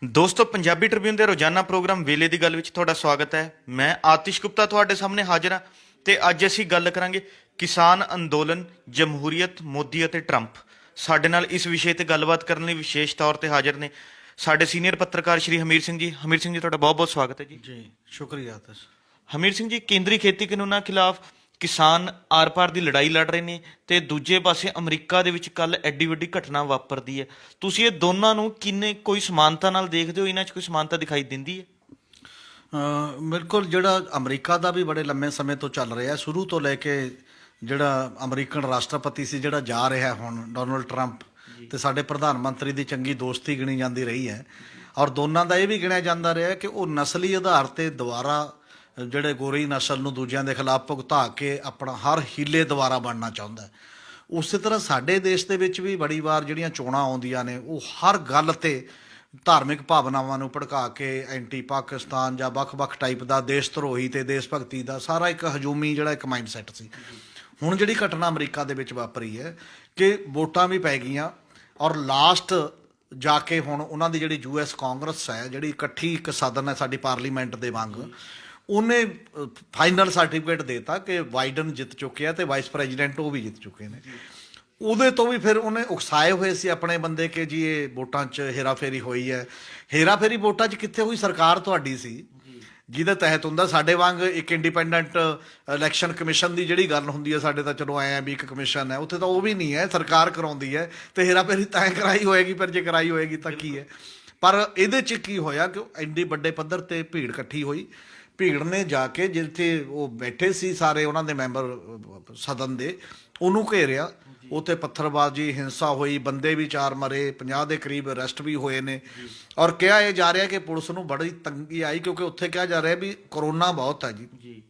ਦੋਸਤੋ ਪੰਜਾਬੀ ਟ੍ਰਿਬਿਊਨ ਦੇ ਰੋਜ਼ਾਨਾ ਪ੍ਰੋਗਰਾਮ ਵੇਲੇ ਦੀ ਗੱਲ ਵਿੱਚ ਤੁਹਾਡਾ ਸਵਾਗਤ ਹੈ। ਮੈਂ ਆਤਿਸ਼ ਗੁਪਤਾ ਤੁਹਾਡੇ ਸਾਹਮਣੇ ਹਾਜ਼ਰ ਹਾਂ ਤੇ ਅੱਜ ਅਸੀਂ ਗੱਲ ਕਰਾਂਗੇ ਕਿਸਾਨ ਅੰਦੋਲਨ, ਜਮਹੂਰੀਅਤ, ਮੋਦੀ ਅਤੇ ਟਰੰਪ। ਸਾਡੇ ਨਾਲ ਇਸ ਵਿਸ਼ੇ ਤੇ ਗੱਲਬਾਤ ਕਰਨ ਲਈ ਵਿਸ਼ੇਸ਼ ਤੌਰ ਤੇ ਹਾਜ਼ਰ ਨੇ ਸਾਡੇ ਸੀਨੀਅਰ ਪੱਤਰਕਾਰ ਸ਼੍ਰੀ ਹਮੀਰ ਸਿੰਘ ਜੀ। ਹਮੀਰ ਸਿੰਘ ਜੀ, ਤੁਹਾਡਾ ਬਹੁਤ ਬਹੁਤ ਸਵਾਗਤ ਹੈ ਜੀ। ਜੀ ਸ਼ੁਕਰੀਆ ਆਤਿਸ਼। ਹਮੀਰ ਸਿੰਘ ਜੀ, ਕੇਂਦਰੀ ਖੇਤੀ ਕਾਨੂੰਨਾਂ ਖਿਲਾਫ ਕਿਸਾਨ ਆਰ-ਪਾਰ ਦੀ ਲੜਾਈ ਲੜ ਰਹੇ ਨੇ ਤੇ ਦੂਜੇ ਪਾਸੇ ਅਮਰੀਕਾ ਦੇ ਵਿੱਚ ਕੱਲ ਐਡੀ ਵੱਡੀ ਘਟਨਾ ਵਾਪਰਦੀ ਹੈ। ਤੁਸੀਂ ਇਹ ਦੋਨਾਂ ਨੂੰ ਕਿੰਨੇ ਕੋਈ ਸਮਾਨਤਾ ਨਾਲ ਦੇਖਦੇ ਹੋ? ਇਹਨਾਂ 'ਚ ਕੋਈ ਸਮਾਨਤਾ ਦਿਖਾਈ ਦਿੰਦੀ ਹੈ? ਬਿਲਕੁਲ, ਜਿਹੜਾ ਅਮਰੀਕਾ ਦਾ ਵੀ ਬੜੇ ਲੰਮੇ ਸਮੇਂ ਤੋਂ ਚੱਲ ਰਿਹਾ, ਸ਼ੁਰੂ ਤੋਂ ਲੈ ਕੇ ਜਿਹੜਾ ਅਮਰੀਕਨ ਰਾਸ਼ਟਰਪਤੀ ਸੀ ਜਿਹੜਾ ਜਾ ਰਿਹਾ ਹੁਣ ਡੋਨਲਡ ਟਰੰਪ, ਤੇ ਸਾਡੇ ਪ੍ਰਧਾਨ ਮੰਤਰੀ ਦੀ ਚੰਗੀ ਦੋਸਤੀ ਗਿਣੀ ਜਾਂਦੀ ਰਹੀ ਹੈ। ਔਰ ਦੋਨਾਂ ਦਾ ਇਹ ਵੀ ਗਿਣਿਆ ਜਾਂਦਾ ਰਿਹਾ ਕਿ ਉਹ ਨਸਲੀ ਆਧਾਰ ਤੇ ਦੁਬਾਰਾ ਜਿਹੜੇ ਗੋਰੀ ਨਸਲ ਨੂੰ ਦੂਜਿਆਂ ਦੇ ਖਿਲਾਫ ਭੁਗਤਾ ਕੇ ਆਪਣਾ ਹਰ ਹੀਲੇ ਦੁਬਾਰਾ ਬਣਨਾ ਚਾਹੁੰਦਾ। ਉਸੇ ਤਰ੍ਹਾਂ ਸਾਡੇ ਦੇਸ਼ ਦੇ ਵਿੱਚ ਵੀ ਬੜੀ ਵਾਰ ਜਿਹੜੀਆਂ ਚੋਣਾਂ ਆਉਂਦੀਆਂ ਨੇ, ਉਹ ਹਰ ਗੱਲ ਤੇ ਧਾਰਮਿਕ ਭਾਵਨਾਵਾਂ ਨੂੰ ਭੜਕਾ ਕੇ ਐਂਟੀ ਪਾਕਿਸਤਾਨ ਜਾਂ ਵੱਖ-ਵੱਖ ਟਾਈਪ ਦਾ ਦੇਸ਼ ਧਰੋਹੀ ਤੇ ਦੇਸ਼ ਭਗਤੀ ਦਾ ਸਾਰਾ ਇੱਕ ਹਜੂਮੀ ਜਿਹੜਾ ਇੱਕ ਮਾਈਂਡ ਸੈੱਟ ਸੀ। ਹੁਣ ਜਿਹੜੀ ਘਟਨਾ ਅਮਰੀਕਾ ਦੇ ਵਿੱਚ ਵਾਪਰੀ ਹੈ ਕਿ ਵੋਟਾਂ ਵੀ ਪੈ ਗਈਆਂ ਔਰ ਲਾਸਟ ਜਾ ਕੇ ਹੁਣ ਉਹਨਾਂ ਦੀ ਜਿਹੜੀ US ਕਾਂਗਰਸ ਹੈ, ਜਿਹੜੀ ਇਕੱਠੀ ਇੱਕ ਸਦਨ ਹੈ ਸਾਡੀ ਪਾਰਲੀਮੈਂਟ ਦੇ ਵਾਂਗ, ਉਹਨੇ ਫਾਈਨਲ ਸਰਟੀਫਿਕੇਟ ਦੇਤਾ ਕਿ ਬਾਈਡਨ ਜਿੱਤ ਚੁੱਕੇ ਆ ਤੇ ਵਾਈਸ ਪ੍ਰੈਜ਼ੀਡੈਂਟ ਉਹ ਵੀ ਜਿੱਤ ਚੁੱਕੇ ਨੇ। ਉਹਦੇ ਤੋਂ ਵੀ ਫਿਰ ਉਹਨੇ ਉਕਸਾਏ ਹੋਏ ਸੀ ਆਪਣੇ ਬੰਦੇ ਕਿ ਜੀ ਇਹ ਵੋਟਾਂ 'ਚ ਹੇਰਾਫੇਰੀ ਹੋਈ ਹੈ। ਹੇਰਾਫੇਰੀ ਵੋਟਾਂ 'ਚ ਕਿੱਥੇ ਹੋਈ? ਸਰਕਾਰ ਤੁਹਾਡੀ ਸੀ ਜਿਹਦੇ ਤਹਿਤ ਹੁੰਦਾ। ਸਾਡੇ ਵਾਂਗ ਇੱਕ ਇੰਡੀਪੈਂਡੈਂਟ ਇਲੈਕਸ਼ਨ ਕਮਿਸ਼ਨ ਦੀ ਜਿਹੜੀ ਗੱਲ ਹੁੰਦੀ ਹੈ, ਸਾਡੇ ਤਾਂ ਚਲੋ ਐਂ ਵੀ ਇੱਕ ਕਮਿਸ਼ਨ ਹੈ, ਉੱਥੇ ਤਾਂ ਉਹ ਵੀ ਨਹੀਂ ਹੈ, ਸਰਕਾਰ ਕਰਾਉਂਦੀ ਹੈ। ਤੇ ਹੇਰਾਫੇਰੀ ਤਾਂ ਕਰਾਈ ਹੋਏਗੀ, ਪਰ ਜੇ ਕਰਾਈ ਹੋਏਗੀ ਤਾਂ ਕੀ ਹੈ? ਪਰ ਇਹਦੇ 'ਚ ਕੀ ਹੋਇਆ ਕਿ ਐਡੀ ਵੱਡੇ ਪੱਧਰ ਤੇ ਭੀੜ ਇਕੱਠੀ ਹੋਈ। ਭੀੜ ਨੇ ਜਾ ਕੇ ਜਿੱਥੇ ਉਹ ਬੈਠੇ ਸੀ ਸਾਰੇ ਉਹਨਾਂ ਦੇ ਮੈਂਬਰ ਸਦਨ ਦੇ, ਉਹਨੂੰ ਘੇਰਿਆ। ਉੱਥੇ ਪੱਥਰਬਾਜ਼ੀ, ਹਿੰਸਾ ਹੋਈ, ਬੰਦੇ ਵੀ 4 ਮਰੇ, 50 ਦੇ ਕਰੀਬ ਅਰੈਸਟ ਵੀ ਹੋਏ ਨੇ। ਔਰ ਕਿਹਾ ਇਹ ਜਾ ਰਿਹਾ ਕਿ ਪੁਲਿਸ ਨੂੰ ਬੜੀ ਤੰਗੀ ਆਈ ਕਿਉਂਕਿ ਉੱਥੇ ਕਿਹਾ ਜਾ ਰਿਹਾ ਵੀ ਕਰੋਨਾ ਬਹੁਤ ਹੈ ਜੀ।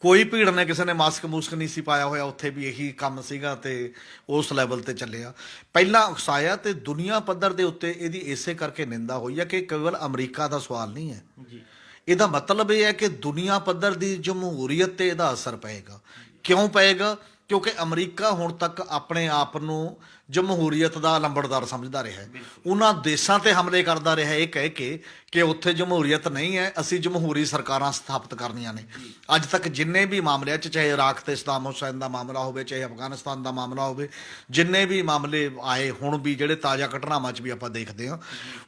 ਕੋਈ ਭੀੜ ਨੇ ਕਿਸੇ ਨੇ ਮਾਸਕ ਮੂਸਕ ਨਹੀਂ ਸੀ ਪਾਇਆ ਹੋਇਆ, ਉੱਥੇ ਵੀ ਇਹੀ ਕੰਮ ਸੀਗਾ ਤੇ ਉਸ ਲੈਵਲ ਤੇ ਚੱਲਿਆ। ਪਹਿਲਾਂ ਉਕਸਾਇਆ ਤੇ ਦੁਨੀਆ ਪੱਧਰ ਦੇ ਉੱਤੇ ਇਹਦੀ ਇਸੇ ਕਰਕੇ ਨਿੰਦਾ ਹੋਈ ਹੈ ਕਿ ਕੇਵਲ ਅਮਰੀਕਾ ਦਾ ਸਵਾਲ ਨਹੀਂ ਹੈ। ਇਹਦਾ ਮਤਲਬ ਇਹ ਹੈ ਕਿ ਦੁਨੀਆ ਪੱਧਰ ਦੀ ਜਮਹੂਰੀਅਤ ਤੇ ਇਹਦਾ ਅਸਰ ਪਏਗਾ। ਕਿਉਂ ਪਏਗਾ? ਕਿਉਂਕਿ ਅਮਰੀਕਾ ਹੁਣ ਤੱਕ ਆਪਣੇ ਆਪ ਨੂੰ ਜਮਹੂਰੀਅਤ ਦਾ ਲੰਬੜਦਾਰ ਸਮਝਦਾ ਰਿਹਾ ਹੈ। ਉਹਨਾਂ ਦੇਸ਼ਾਂ ਤੇ ਹਮਲੇ ਕਰਦਾ ਰਿਹਾ ਇਹ ਕਹਿ ਕੇ ਕਿ ਉੱਥੇ ਜਮਹੂਰੀਅਤ ਨਹੀਂ ਹੈ, ਅਸੀਂ ਜਮਹੂਰੀ ਸਰਕਾਰਾਂ ਸਥਾਪਿਤ ਕਰਨੀਆਂ ਨੇ। ਅੱਜ ਤੱਕ ਜਿੰਨੇ ਵੀ ਮਾਮਲਿਆਂ 'ਚ, ਚਾਹੇ ਇਰਾਕ ਤੇ ਸਦਾਮ ਹੁਸੈਨ ਦਾ ਮਾਮਲਾ ਹੋਵੇ, ਚਾਹੇ ਅਫਗਾਨਿਸਤਾਨ ਦਾ ਮਾਮਲਾ ਹੋਵੇ, ਜਿੰਨੇ ਵੀ ਮਾਮਲੇ ਆਏ ਹੁਣ ਵੀ ਜਿਹੜੇ ਤਾਜ਼ਾ ਘਟਨਾਵਾਂ 'ਚ ਵੀ ਆਪਾਂ ਦੇਖਦੇ ਹਾਂ,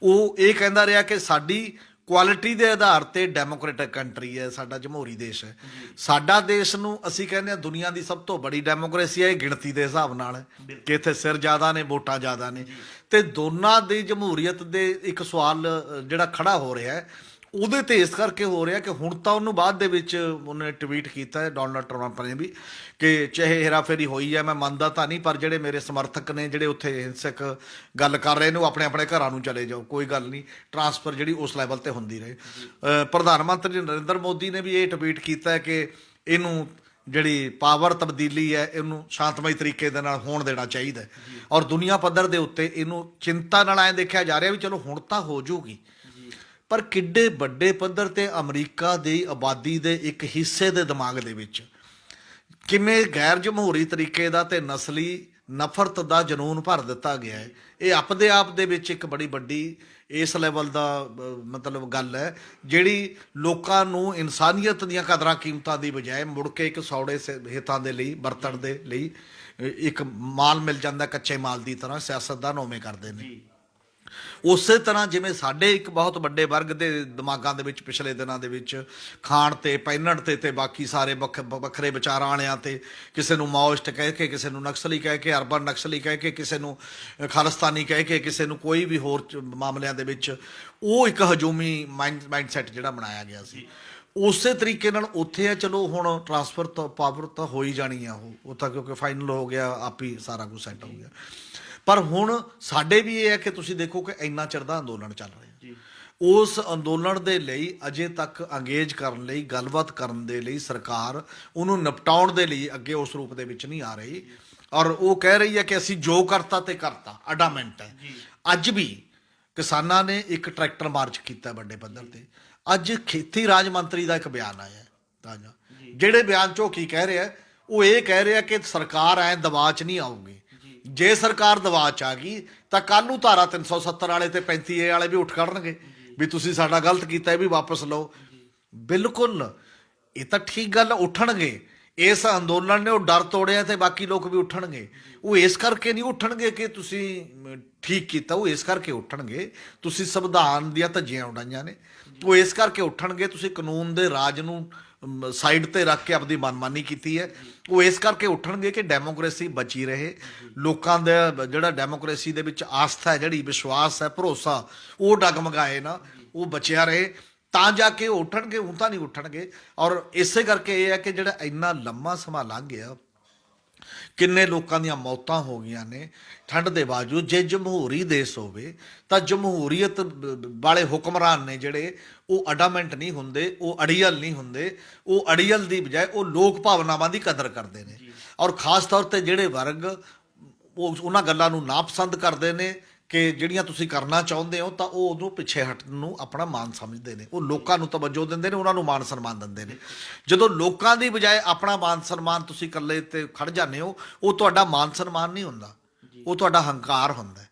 ਉਹ ਇਹ ਕਹਿੰਦਾ ਰਿਹਾ ਕਿ ਸਾਡੀ ਕੁਆਲਿਟੀ ਦੇ ਆਧਾਰ ਤੇ ਡੈਮੋਕ੍ਰੇਟਿਕ ਕੰਟਰੀ ਹੈ, ਸਾਡਾ ਜਮਹੂਰੀ ਦੇਸ਼ ਹੈ। ਸਾਡਾ ਦੇਸ਼ ਨੂੰ ਅਸੀਂ ਕਹਿੰਦੇ ਹਾਂ ਦੁਨੀਆ ਦੀ ਸਭ ਤੋਂ ਬੜੀ ਡੈਮੋਕ੍ਰੇਸੀ ਹੈ। ਇਹ ਗਿਣਤੀ ਦੇ ਹਿਸਾਬ ਨਾਲ ਹੈ ਕਿ ਇੱਥੇ ਸਿਰ ਜ਼ਿਆਦਾ ਨੇ, ਵੋਟਾਂ ਜ਼ਿਆਦਾ ਨੇ। ਤੇ ਦੋਨਾਂ ਦੀ ਜਮਹੂਰੀਅਤ ਦੇ ਇੱਕ ਸਵਾਲ ਜਿਹੜਾ ਖੜਾ ਹੋ ਰਿਹਾ ਹੈ, ਉਹਦੇ ਤੇ ਇਸ ਕਰਕੇ ਹੋ ਰਿਹਾ ਕਿ ਹੁਣ ਤਾਂ ਉਹਨੂੰ ਬਾਅਦ ਦੇ ਵਿੱਚ ਉਹਨੇ ਟਵੀਟ ਕੀਤਾ ਹੈ ਡੋਨਲਡ ਟਰੰਪ ਨੇ ਵੀ ਕਿ ਚਾਹੇ ਹੇਰਾਫੇਰੀ ਹੋਈ ਹੈ, ਮੈਂ ਮੰਨਦਾ ਤਾਂ ਨਹੀਂ, ਪਰ ਜਿਹੜੇ ਮੇਰੇ ਸਮਰਥਕ ਨੇ ਜਿਹੜੇ ਉੱਥੇ ਹਿੰਸਕ ਗੱਲ ਕਰ ਰਹੇ ਨੇ, ਉਹ ਆਪਣੇ ਆਪਣੇ ਘਰਾਂ ਨੂੰ ਚਲੇ ਜਾਓ, ਕੋਈ ਗੱਲ ਨਹੀਂ, ਟਰਾਂਸਫਰ ਜਿਹੜੀ ਉਸ ਲੈਵਲ ਤੇ ਹੁੰਦੀ ਰਹੇ। ਪ੍ਰਧਾਨ ਮੰਤਰੀ ਨਰਿੰਦਰ ਮੋਦੀ ਨੇ ਵੀ ਇਹ ਟਵੀਟ ਕੀਤਾ ਹੈ ਕਿ ਇਹਨੂੰ ਜਿਹੜੀ ਪਾਵਰ ਤਬਦੀਲੀ ਹੈ ਇਹਨੂੰ ਸ਼ਾਂਤਮਈ ਤਰੀਕੇ ਦੇ ਨਾਲ ਹੋਣ ਦੇਣਾ ਚਾਹੀਦਾ ਹੈ। ਔਰ ਦੁਨੀਆ ਪੱਧਰ ਦੇ ਉੱਤੇ ਇਹਨੂੰ ਚਿੰਤਾ ਨਾਲ ਐਂ ਦੇਖਿਆ ਜਾ ਰਿਹਾ ਵੀ ਚਲੋ ਹੁਣ ਤਾਂ ਹੋ ਜਾਊਗੀ। ਪਰ ਕਿੱਡੇ ਵੱਡੇ ਪੱਧਰ ਤੇ ਅਮਰੀਕਾ ਦੀ ਆਬਾਦੀ ਦੇ ਇੱਕ ਹਿੱਸੇ ਦੇ ਦਿਮਾਗ ਦੇ ਵਿੱਚ ਕਿਵੇਂ ਗੈਰ ਜਮਹੂਰੀ ਤਰੀਕੇ ਦਾ ਤੇ ਨਸਲੀ ਨਫ਼ਰਤ ਦਾ ਜਨੂਨ ਭਰ ਦਿੱਤਾ ਗਿਆ ਹੈ, ਇਹ ਆਪਦੇ ਆਪ ਦੇ ਵਿੱਚ ਇੱਕ ਬੜੀ ਵੱਡੀ ਇਸ ਲੈਵਲ ਦਾ ਮਤਲਬ ਗੱਲ ਹੈ ਜਿਹੜੀ ਲੋਕਾਂ ਨੂੰ ਇਨਸਾਨੀਅਤ ਦੀਆਂ ਕਦਰਾਂ ਕੀਮਤਾਂ ਦੀ ਬਜਾਏ ਮੁੜ ਕੇ ਇੱਕ ਸੌੜੇ ਹਿੱਤਾਂ ਦੇ ਲਈ, ਵਰਤਣ ਦੇ ਲਈ ਇੱਕ ਮਾਲ ਮਿਲ ਜਾਂਦਾ ਕੱਚੇ ਮਾਲ ਦੀ ਤਰ੍ਹਾਂ ਸਿਆਸਤਦਾਨ ਉਵੇਂ ਕਰਦੇ ਨੇ। ਉਸੇ ਤਰ੍ਹਾਂ ਜਿਵੇਂ ਸਾਡੇ ਇੱਕ ਬਹੁਤ ਵੱਡੇ ਵਰਗ ਦੇ ਦਿਮਾਗਾਂ ਦੇ ਵਿੱਚ ਪਿਛਲੇ ਦਿਨਾਂ ਦੇ ਵਿੱਚ ਖਾਣ ਤੇ, ਪਹਿਨਣ ਤੇ ਬਾਕੀ ਸਾਰੇ ਵੱਖਰੇ ਵਿਚਾਰਾਂ ਵਾਲਿਆਂ ਤੇ, ਕਿਸੇ ਨੂੰ ਮਾਓਇਸਟ ਕਹਿ ਕੇ, ਕਿਸੇ ਨੂੰ ਨਕਸਲੀ ਕਹਿ ਕੇ, ਅਰਬਨ ਨਕਸਲੀ ਕਹਿ ਕੇ, ਕਿਸੇ ਨੂੰ ਖਾਲਿਸਤਾਨੀ ਕਹਿ ਕੇ, ਕਿਸੇ ਨੂੰ ਕੋਈ ਵੀ ਹੋਰ ਮਾਮਲਿਆਂ ਦੇ ਵਿੱਚ, ਉਹ ਇੱਕ ਹਜੂਮੀ ਮਾਈਂਡ ਸੈੱਟ ਜਿਹੜਾ ਬਣਾਇਆ ਗਿਆ ਸੀ। ਉਸੇ ਤਰੀਕੇ ਨਾਲ ਉੱਥੇ ਹੈ, ਚਲੋ ਹੁਣ ਟਰਾਂਸਫਰ ਤਾਂ ਪਾਵਰ ਤਾਂ ਹੋ ਹੀ ਜਾਣੀ ਆ, ਉਹ ਤਾਂ ਕਿਉਂਕਿ ਫਾਈਨਲ ਹੋ ਗਿਆ, ਆਪ ਹੀ ਸਾਰਾ ਕੁਝ ਸੈੱਟ ਹੋ ਗਿਆ। ਪਰ ਹੁਣ ਸਾਡੇ ਵੀ ਇਹ ਹੈ ਕਿ ਤੁਸੀਂ ਦੇਖੋ ਕਿ ਇੰਨਾ ਚਿਰ ਦਾ ਅੰਦੋਲਨ ਚੱਲ ਰਿਹਾ, ਉਸ ਅੰਦੋਲਨ ਦੇ ਲਈ ਅਜੇ ਤੱਕ ਅੰਗੇਜ ਕਰਨ ਲਈ, ਗੱਲਬਾਤ ਕਰਨ ਦੇ ਲਈ ਸਰਕਾਰ ਉਹਨੂੰ ਨਿਪਟਾਉਣ ਦੇ ਲਈ ਅੱਗੇ ਉਸ ਰੂਪ ਦੇ ਵਿੱਚ ਨਹੀਂ ਆ ਰਹੀ। ਔਰ ਉਹ ਕਹਿ ਰਹੀ ਹੈ ਕਿ ਅਸੀਂ ਜੋ ਕਰਤਾ ਤੇ ਕਰਤਾ, ਅਡਾਮੈਂਟ ਹੈ। ਅੱਜ ਵੀ ਕਿਸਾਨਾਂ ਨੇ ਇੱਕ ਟਰੈਕਟਰ ਮਾਰਚ ਕੀਤਾ ਵੱਡੇ ਪੱਧਰ ਤੇ। ਅੱਜ ਖੇਤੀ ਰਾਜ ਮੰਤਰੀ ਦਾ ਇੱਕ ਬਿਆਨ ਆਇਆ ਤਾਜ਼ਾ, ਜਿਹੜੇ ਬਿਆਨ 'ਚੋਂ ਕੀ ਕਹਿ ਰਿਹਾ, ਉਹ ਇਹ ਕਹਿ ਰਿਹਾ ਕਿ ਸਰਕਾਰ ਐ ਦਬਾਅ 'ਚ ਨਹੀਂ ਆਊਗੀ, ਜੇ ਸਰਕਾਰ ਦਬਾਅ 'ਚ ਆ ਗਈ ਤਾਂ ਕੱਲ ਨੂੰ ਧਾਰਾ 370 ਵਾਲੇ ਤੇ 35A ਵਾਲੇ ਵੀ ਉੱਠ ਖੜਨਗੇ ਵੀ ਤੁਸੀਂ ਸਾਡਾ ਗਲਤ ਕੀਤਾ, ਇਹ ਵੀ ਵਾਪਸ ਲਓ। ਬਿਲਕੁਲ, ਇਹ ਤਾਂ ਠੀਕ ਗੱਲ ਆ, ਉੱਠਣਗੇ। ਇਸ ਅੰਦੋਲਨ ਨੇ ਉਹ ਡਰ ਤੋੜਿਆ ਤੇ ਬਾਕੀ ਲੋਕ ਵੀ ਉੱਠਣਗੇ। ਉਹ ਇਸ ਕਰਕੇ ਨਹੀਂ ਉੱਠਣਗੇ ਕਿ ਤੁਸੀਂ ਠੀਕ ਕੀਤਾ, ਉਹ ਇਸ ਕਰਕੇ ਉੱਠਣਗੇ ਤੁਸੀਂ ਸੰਵਿਧਾਨ ਦੀਆਂ ਧੱਜੀਆਂ ਉਡਾਈਆਂ ਨੇ। ਉਹ ਇਸ ਕਰਕੇ ਉੱਠਣਗੇ ਤੁਸੀਂ ਕਾਨੂੰਨ ਦੇ ਰਾਜ ਨੂੰ ਸਾਈਡ ਤੇ ਰੱਖ ਕੇ ਆਪਣੀ ਮਨਮਾਨੀ ਕੀਤੀ ਹੈ। ਉਹ ਇਸ ਕਰਕੇ ਉੱਠਣਗੇ ਕਿ ਡੈਮੋਕ੍ਰੇਸੀ ਬਚੀ ਰਹੇ, ਲੋਕਾਂ ਦਾ ਜਿਹੜਾ ਡੈਮੋਕ੍ਰੇਸੀ ਦੇ ਵਿੱਚ ਆਸਥਾ ਹੈ, ਜਿਹੜੀ ਵਿਸ਼ਵਾਸ ਹੈ, ਭਰੋਸਾ, ਉਹ ਡਗਮਗਾਏ ਨਾ, ਉਹ ਬਚਿਆ ਰਹੇ, ਤਾਂ ਜਾ ਕੇ ਉਹ ਉੱਠਣਗੇ। ਹੁਣ ਤਾਂ ਨਹੀਂ ਉੱਠਣਗੇ। ਔਰ ਇਸੇ ਕਰਕੇ ਇਹ ਹੈ ਕਿ ਜਿਹੜਾ ਇੰਨਾ ਲੰਮਾ ਸਮਾਂ ਲੰਘ ਗਿਆ, ਕਿੰਨੇ ਲੋਕਾਂ ਦੀਆਂ ਮੌਤਾਂ ਹੋ ਗਈਆਂ ਨੇ ਠੰਡ ਦੇ ਬਾਵਜੂਦ। ਜੇ ਜਮਹੂਰੀ ਦੇਸ਼ ਹੋਵੇ ਤਾਂ ਜਮਹੂਰੀਅਤ ਵਾਲੇ ਹੁਕਮਰਾਨ ਨੇ ਜਿਹੜੇ, ਉਹ ਅਡਾਮੈਂਟ ਨਹੀਂ ਹੁੰਦੇ, ਉਹ ਅੜੀਅਲ ਨਹੀਂ ਹੁੰਦੇ। ਉਹ ਅੜੀਅਲ ਦੀ ਬਜਾਏ ਉਹ ਲੋਕ ਭਾਵਨਾਵਾਂ ਦੀ ਕਦਰ ਕਰਦੇ ਨੇ। ਔਰ ਖਾਸ ਤੌਰ ਤੇ ਜਿਹੜੇ ਵਰਗ ਉਹ ਉਹਨਾਂ ਗੱਲਾਂ ਨੂੰ ਨਾਪਸੰਦ ਕਰਦੇ ਨੇ ਕਿ ਜਿਹੜੀਆਂ ਤੁਸੀਂ ਕਰਨਾ ਚਾਹੁੰਦੇ ਹੋ, ਤਾਂ ਉਹ ਉਹਨੂੰ ਪਿੱਛੇ ਹਟਣ ਨੂੰ ਆਪਣਾ ਮਾਣ ਸਮਝਦੇ ਨੇ। ਉਹ ਲੋਕਾਂ ਨੂੰ ਤਵੱਜੋ ਦਿੰਦੇ ਨੇ, ਉਹਨਾਂ ਨੂੰ ਮਾਣ ਸਨਮਾਨ ਦਿੰਦੇ ਨੇ। ਜਦੋਂ ਲੋਕਾਂ ਦੀ ਬਜਾਏ ਆਪਣਾ ਮਾਣ ਸਨਮਾਨ ਤੁਸੀਂ ਇਕੱਲੇ ਤੇ ਖੜ ਜਾਂਦੇ ਹੋ, ਉਹ ਤੁਹਾਡਾ ਮਾਣ ਸਨਮਾਨ ਨਹੀਂ ਹੁੰਦਾ, ਉਹ ਤੁਹਾਡਾ ਹੰਕਾਰ ਹੁੰਦਾ।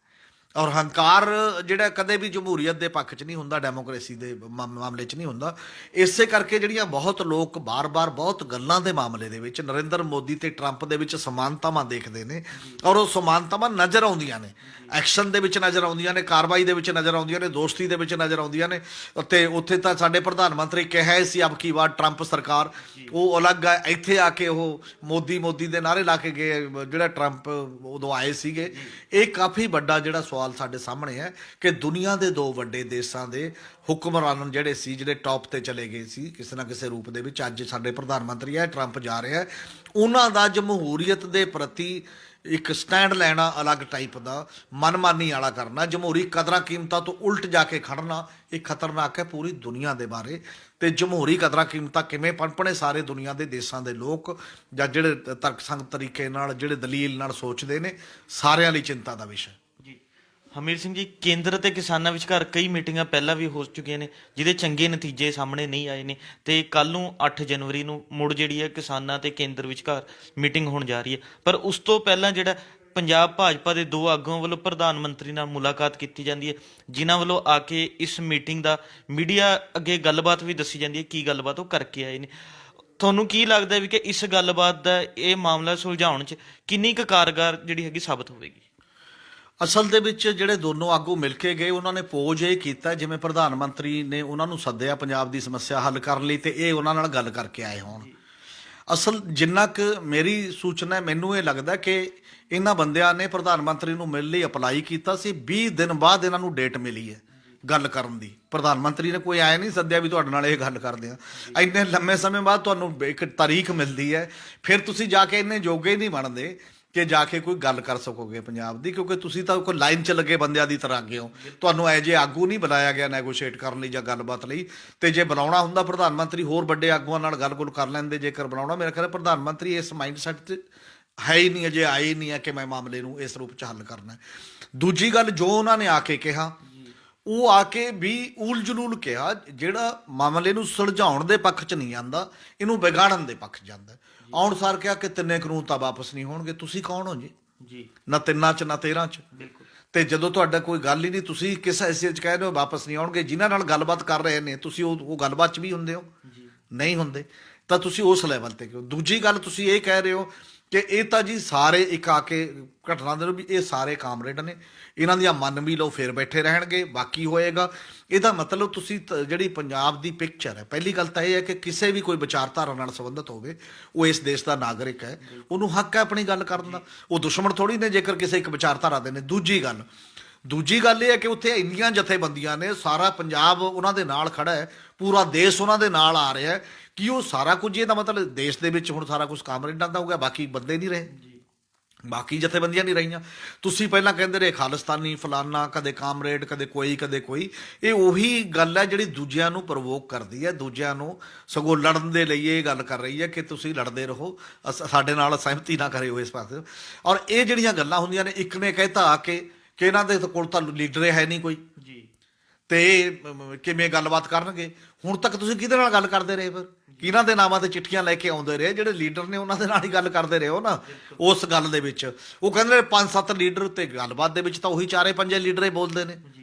ਔਰ ਹੰਕਾਰ ਜਿਹੜਾ ਕਦੇ ਵੀ ਜਮਹੂਰੀਅਤ ਦੇ ਪੱਖ 'ਚ ਨਹੀਂ ਹੁੰਦਾ, ਡੈਮੋਕ੍ਰੇਸੀ ਦੇ ਮਾਮਲੇ 'ਚ ਨਹੀਂ ਹੁੰਦਾ। ਇਸੇ ਕਰਕੇ ਜਿਹੜੀਆਂ ਬਹੁਤ ਲੋਕ ਬਾਰ-ਬਾਰ ਬਹੁਤ ਗੱਲਾਂ ਦੇ ਮਾਮਲੇ ਦੇ ਵਿੱਚ ਨਰਿੰਦਰ ਮੋਦੀ ਤੇ ਟਰੰਪ ਦੇ ਵਿੱਚ ਸਮਾਨਤਾਵਾਂ ਦੇਖਦੇ ਨੇ, ਔਰ ਉਹ ਸਮਾਨਤਾਵਾਂ ਨਜ਼ਰ ਆਉਂਦੀਆਂ ਨੇ, ਐਕਸ਼ਨ ਦੇ ਵਿੱਚ ਨਜ਼ਰ ਆਉਂਦੀਆਂ ਨੇ, ਕਾਰਵਾਈ ਦੇ ਵਿੱਚ ਨਜ਼ਰ ਆਉਂਦੀਆਂ ਨੇ, ਦੋਸਤੀ ਦੇ ਵਿੱਚ ਨਜ਼ਰ ਆਉਂਦੀਆਂ ਨੇ। ਅਤੇ ਉੱਥੇ ਤਾਂ ਸਾਡੇ ਪ੍ਰਧਾਨ ਮੰਤਰੀ ਕਿਹਾ ਸੀ ਅਬ ਕੀ ਵਾਰ ਟਰੰਪ ਸਰਕਾਰ, ਉਹ ਅਲੱਗ ਹੈ। ਇੱਥੇ ਆ ਕੇ ਉਹ ਮੋਦੀ ਦੇ ਨਾਅਰੇ ਲਾ ਕੇ ਗਏ ਜਿਹੜਾ ਟਰੰਪ ਉਦੋਂ ਆਏ ਸੀਗੇ। ਇਹ ਕਾਫੀ ਵੱਡਾ ਜਿਹੜਾ ਸਵਾਲ ਸਾਡੇ ਸਾਹਮਣੇ ਹੈ ਕਿ ਦੁਨੀਆ ਦੇ ਦੋ ਵੱਡੇ ਦੇਸ਼ਾਂ ਦੇ ਹੁਕਮਰਾਨ ਜਿਹੜੇ ਸੀ, ਜਿਹੜੇ ਟੌਪ ਤੇ ਚਲੇ ਗਏ ਸੀ ਕਿਸੇ ਨਾ ਕਿਸੇ ਰੂਪ ਦੇ ਵਿੱਚ, ਅੱਜ ਸਾਡੇ ਪ੍ਰਧਾਨ ਮੰਤਰੀ ਹੈ ਟਰੰਪ ਜਾ ਰਿਹਾ, ਉਹਨਾਂ ਦਾ ਜਮਹੂਰੀਅਤ ਦੇ ਪ੍ਰਤੀ ਇੱਕ ਸਟੈਂਡ ਲੈਣਾ ਅਲੱਗ ਟਾਈਪ ਦਾ, ਮਨਮਾਨੀ ਵਾਲਾ ਕਰਨਾ, ਜਮਹੂਰੀ ਕਦਰਾਂ ਕੀਮਤਾਂ ਤੋਂ ਉਲਟ ਜਾ ਕੇ ਖੜਨਾ, ਇਹ ਖਤਰਨਾਕ ਹੈ ਪੂਰੀ ਦੁਨੀਆ ਦੇ ਬਾਰੇ। ਤੇ ਜਮਹੂਰੀ ਕਦਰਾਂ ਕੀਮਤਾਂ ਕਿਵੇਂ ਪਣਪਣੇ ਸਾਰੇ ਦੁਨੀਆ ਦੇ ਦੇਸ਼ਾਂ ਦੇ ਲੋਕ ਜਾਂ ਜਿਹੜੇ ਤਰਕਸੰਗਤ ਤਰੀਕੇ ਨਾਲ, ਜਿਹੜੇ ਦਲੀਲ ਨਾਲ ਸੋਚਦੇ ਨੇ, ਸਾਰਿਆਂ ਲਈ ਚਿੰਤਾ ਦਾ ਵਿਸ਼ਾ। ਹਮੀਰ ਸਿੰਘ ਜੀ, ਕੇਂਦਰ ਤੇ ਕਿਸਾਨਾਂ ਵਿਚਕਾਰ ਕਈ ਮੀਟਿੰਗਾਂ ਪਹਿਲਾਂ ਵੀ ਹੋ ਚੁੱਕੀਆਂ ਨੇ ਜਿਹਦੇ ਚੰਗੇ ਨਤੀਜੇ ਸਾਹਮਣੇ ਨਹੀਂ ਆਏ ਨੇ, ਤੇ ਕੱਲ ਨੂੰ 8 ਜਨਵਰੀ ਨੂੰ ਮੁੜ ਜਿਹੜੀ ਹੈ ਕਿਸਾਨਾਂ ਤੇ ਕੇਂਦਰ ਵਿਚਕਾਰ ਮੀਟਿੰਗ ਹੋਣ ਜਾ ਰਹੀ ਹੈ। ਪਰ ਉਸ ਤੋਂ ਪਹਿਲਾਂ ਜਿਹੜਾ ਪੰਜਾਬ ਭਾਜਪਾ ਦੇ ਦੋ ਆਗੂਆਂ ਵੱਲੋਂ ਪ੍ਰਧਾਨ ਮੰਤਰੀ ਨਾਲ ਮੁਲਾਕਾਤ ਕੀਤੀ ਜਾਂਦੀ ਹੈ, ਜਿਨ੍ਹਾਂ ਵੱਲੋਂ ਆ ਕੇ ਇਸ ਮੀਟਿੰਗ ਦਾ ਮੀਡੀਆ ਅੱਗੇ ਗੱਲਬਾਤ ਵੀ ਦੱਸੀ ਜਾਂਦੀ ਹੈ, ਕੀ ਗੱਲਬਾਤ ਉਹ ਕਰਕੇ ਆਏ ਨੇ। ਤੁਹਾਨੂੰ ਕੀ ਲੱਗਦਾ ਵੀ ਕਿ ਇਸ ਗੱਲਬਾਤ ਦਾ ਇਹ ਮਾਮਲਾ ਸੁਲਝਾਉਣ 'ਚ ਕਿੰਨੀ ਕੁ ਕਾਰਗਰ ਜਿਹੜੀ ਹੈਗੀ ਸਾਬਤ ਹੋਵੇਗੀ? ਅਸਲ ਦੇ ਵਿੱਚ ਜਿਹੜੇ ਦੋਨੋਂ ਆਗੂ ਮਿਲ ਕੇ ਗਏ, ਉਹਨਾਂ ਨੇ ਪੋਜ ਇਹ ਕੀਤਾ ਜਿਵੇਂ ਪ੍ਰਧਾਨ ਮੰਤਰੀ ਨੇ ਉਹਨਾਂ ਨੂੰ ਸੱਦਿਆ ਪੰਜਾਬ ਦੀ ਸਮੱਸਿਆ ਹੱਲ ਕਰਨ ਲਈ, ਤੇ ਇਹ ਉਹਨਾਂ ਨਾਲ ਗੱਲ ਕਰਕੇ ਆਏ ਹੋਣ। ਅਸਲ ਜਿੰਨਾ ਕੁ ਮੇਰੀ ਸੂਚਨਾ, ਮੈਨੂੰ ਇਹ ਲੱਗਦਾ ਕਿ ਇਹਨਾਂ ਬੰਦਿਆਂ ਨੇ ਪ੍ਰਧਾਨ ਮੰਤਰੀ ਨੂੰ ਮਿਲਣ ਲਈ ਅਪਲਾਈ ਕੀਤਾ ਸੀ, 20 ਦਿਨ ਬਾਅਦ ਇਹਨਾਂ ਨੂੰ ਡੇਟ ਮਿਲੀ ਹੈ ਗੱਲ ਕਰਨ ਦੀ। ਪ੍ਰਧਾਨ ਮੰਤਰੀ ਨੇ ਕੋਈ ਆਇਆ ਨਹੀਂ ਸੱਦਿਆ ਵੀ ਤੁਹਾਡੇ ਨਾਲ ਇਹ ਗੱਲ ਕਰਦੇ ਆ। ਇੰਨੇ ਲੰਮੇ ਸਮੇਂ ਬਾਅਦ ਤੁਹਾਨੂੰ ਇੱਕ ਤਾਰੀਖ ਮਿਲਦੀ ਹੈ, ਫਿਰ ਤੁਸੀਂ ਜਾ ਕੇ ਇੰਨੇ ਜੋਗੇ ਨਹੀਂ ਬਣਦੇ ਕਿ ਜਾ ਕੇ ਕੋਈ ਗੱਲ ਕਰ ਸਕੋਗੇ ਪੰਜਾਬ ਦੀ, ਕਿਉਂਕਿ ਤੁਸੀਂ ਤਾਂ ਕੋਈ ਲਾਈਨ 'ਚ ਲੱਗੇ ਬੰਦਿਆਂ ਦੀ ਤਰ੍ਹਾਂ ਅੱਗੇ ਹੋ। ਤੁਹਾਨੂੰ ਐ ਜੇ ਆਗੂ ਨਹੀਂ ਬੁਲਾਇਆ ਗਿਆ ਨੈਗੋਸ਼ੀਏਟ ਕਰਨ ਲਈ ਜਾਂ ਗੱਲਬਾਤ ਲਈ। ਤੇ ਜੇ ਬੁਲਾਉਣਾ ਹੁੰਦਾ ਪ੍ਰਧਾਨ ਮੰਤਰੀ ਹੋਰ ਵੱਡੇ ਆਗੂਆਂ ਨਾਲ ਗੱਲ-ਗੁੱਲ ਕਰ ਲੈਂਦੇ। ਜੇਕਰ ਬੁਲਾਉਣਾ, ਮੇਰੇ ਖਿਆਲ ਪ੍ਰਧਾਨ ਮੰਤਰੀ ਇਸ ਮਾਈਂਡ ਸੈਟ 'ਚ ਹੈ ਹੀ ਨਹੀਂ, ਅਜੇ ਆਏ ਹੀ ਨਹੀਂ ਹੈ ਕਿ ਮੈਂ ਮਾਮਲੇ ਨੂੰ ਇਸ ਰੂਪ 'ਚ ਹੱਲ ਕਰਨਾ। ਦੂਜੀ ਗੱਲ, ਜੋ ਉਹਨਾਂ ਨੇ ਆ ਕੇ ਕਿਹਾ, ਉਹ ਆ ਕੇ ਵੀ ਊਲ ਜਲੂਲ ਕਿਹਾ, ਜਿਹੜਾ ਮਾਮਲੇ ਨੂੰ ਸੁਲਝਾਉਣ ਦੇ ਪੱਖ 'ਚ ਨਹੀਂ ਜਾਂਦਾ, ਇਹਨੂੰ ਵਿਗਾੜਨ ਦੇ ਪੱਖ 'ਚ ਜਾਂਦਾ। ਆਉਣ ਸਾਰ ਕਿਹਾ ਕਿ ਤਿੰਨੇ ਕਾਨੂੰਨ ਤਾਂ ਵਾਪਸ ਨਹੀਂ ਹੋਣਗੇ। ਤੁਸੀਂ ਕੌਣ ਹੋ ਜੀ? ਨਾ 3 'ਚ ਨਾ 13 'ਚ। ਤੇ ਜਦੋਂ ਤੁਹਾਡਾ ਕੋਈ ਗੱਲ ਹੀ ਨਹੀਂ, ਤੁਸੀਂ ਕਿਸ ਹੈਸੀਅਤ 'ਚ ਕਹਿ ਰਹੇ ਹੋ ਵਾਪਸ ਨਹੀਂ ਆਉਣਗੇ? ਜਿਨ੍ਹਾਂ ਨਾਲ ਗੱਲਬਾਤ ਕਰ ਰਹੇ ਨੇ ਤੁਸੀਂ, ਉਹ ਗੱਲਬਾਤ 'ਚ ਵੀ ਹੁੰਦੇ ਹੋ? ਨਹੀਂ ਹੁੰਦੇ। ਤਾਂ ਤੁਸੀਂ ਉਸ ਲੈਵਲ ਤੇ ਕਿਉਂ? ਦੂਜੀ ਗੱਲ, ਤੁਸੀਂ ਇਹ ਕਹਿ ਰਹੇ ਹੋ ਕਿ ਇਹ ਤਾਂ ਜੀ ਸਾਰੇ ਇੱਕ ਆ ਕੇ ਘਟਨਾ ਦੇ ਵੀ ਇਹ ਸਾਰੇ ਕਾਮਰੇਡ ਨੇ, ਇਹਨਾਂ ਦੀਆਂ ਮੰਨ ਵੀ ਲਓ, ਫਿਰ ਬੈਠੇ ਰਹਿਣਗੇ, ਬਾਕੀ ਹੋਏਗਾ। ਇਹਦਾ ਮਤਲਬ ਤੁਸੀਂ ਜਿਹੜੀ ਪੰਜਾਬ ਦੀ ਪਿਕਚਰ ਹੈ, ਪਹਿਲੀ ਗੱਲ ਤਾਂ ਇਹ ਹੈ ਕਿ ਕਿਸੇ ਵੀ ਕੋਈ ਵਿਚਾਰਧਾਰਾ ਨਾਲ ਸੰਬੰਧਿਤ ਹੋਵੇ, ਉਹ ਇਸ ਦੇਸ਼ ਦਾ ਨਾਗਰਿਕ ਹੈ, ਉਹਨੂੰ ਹੱਕ ਹੈ ਆਪਣੀ ਗੱਲ ਕਰਨ ਦਾ। ਉਹ ਦੁਸ਼ਮਣ ਥੋੜੀ ਨੇ ਜੇਕਰ ਕਿਸੇ ਇੱਕ ਵਿਚਾਰਧਾਰਾ ਦੇ ਨੇ। ਦੂਜੀ ਗੱਲ ਇਹ ਹੈ ਕਿ ਉੱਥੇ ਇੰਨੀਆਂ ਜਥੇਬੰਦੀਆਂ ਨੇ, ਸਾਰਾ ਪੰਜਾਬ ਉਹਨਾਂ ਦੇ ਨਾਲ ਖੜਾ ਹੈ, ਪੂਰਾ ਦੇਸ਼ ਉਹਨਾਂ ਦੇ ਨਾਲ ਆ ਰਿਹਾ ਹੈ ਕਿ ਉਹ ਸਾਰਾ ਕੁਝ, ਇਹਦਾ ਮਤਲਬ ਦੇਸ਼ ਦੇ ਵਿੱਚ ਹੁਣ ਸਾਰਾ ਕੁਝ ਕਾਮਰੇਡਾਂ ਦਾ ਹੋ ਗਿਆ, ਬਾਕੀ ਬੰਦੇ ਨਹੀਂ ਰਹੇ, ਬਾਕੀ ਜਥੇਬੰਦੀਆਂ ਨਹੀਂ ਰਹੀਆਂ। ਤੁਸੀਂ ਪਹਿਲਾਂ ਕਹਿੰਦੇ ਰਹੇ ਖਾਲਿਸਤਾਨੀ ਫਲਾਨਾ, ਕਦੇ ਕਾਮਰੇਡ, ਕਦੇ ਕੋਈ। ਇਹ ਉਹੀ ਗੱਲ ਹੈ ਜਿਹੜੀ ਦੂਜਿਆਂ ਨੂੰ ਪ੍ਰਵੋਕ ਕਰਦੀ ਹੈ, ਦੂਜਿਆਂ ਨੂੰ ਸਗੋਂ ਲੜਨ ਦੇ ਲਈ ਇਹ ਗੱਲ ਕਰ ਰਹੀ ਹੈ ਕਿ ਤੁਸੀਂ ਲੜਦੇ ਰਹੋ, ਸਾਡੇ ਨਾਲ ਸਹਿਮਤੀ ਨਾ ਕਰਿਓ ਇਸ ਪਾਸੇ। ਔਰ ਇਹ ਜਿਹੜੀਆਂ ਗੱਲਾਂ ਹੁੰਦੀਆਂ ਨੇ, ਇੱਕ ਨੇ ਕਹਿਤਾ ਆ ਕੇ ਕਿ ਇਹਨਾਂ ਦੇ ਕੋਲ ਤਾਂ ਲੀਡਰ ਹੈ ਨਹੀਂ ਕੋਈ, ਤੇ ਕਿਵੇਂ ਗੱਲਬਾਤ ਕਰਨਗੇ। ਹੁਣ ਤੱਕ ਤੁਸੀਂ ਕਿਹਦੇ ਨਾਲ ਗੱਲ ਕਰਦੇ ਰਹੇ? ਫਿਰ ਕਿਹਨਾਂ ਦੇ ਨਾਮਾਂ ਤੇ ਚਿੱਠੀਆਂ ਲੈ ਕੇ ਆਉਂਦੇ ਰਹੇ? ਜਿਹੜੇ ਲੀਡਰ ਨੇ ਉਹਨਾਂ ਦੇ ਨਾਲ ਹੀ ਗੱਲ ਕਰਦੇ ਰਹੇ ਹੋ ਨਾ ਉਸ ਗੱਲ ਦੇ ਵਿੱਚ। ਉਹ ਕਹਿੰਦੇ ਨੇ 5-7 ਲੀਡਰ ਤੇ ਗੱਲਬਾਤ ਦੇ ਵਿੱਚ ਤਾਂ ਉਹੀ 4-5 ਲੀਡਰ ਹੀ ਬੋਲਦੇ ਨੇ,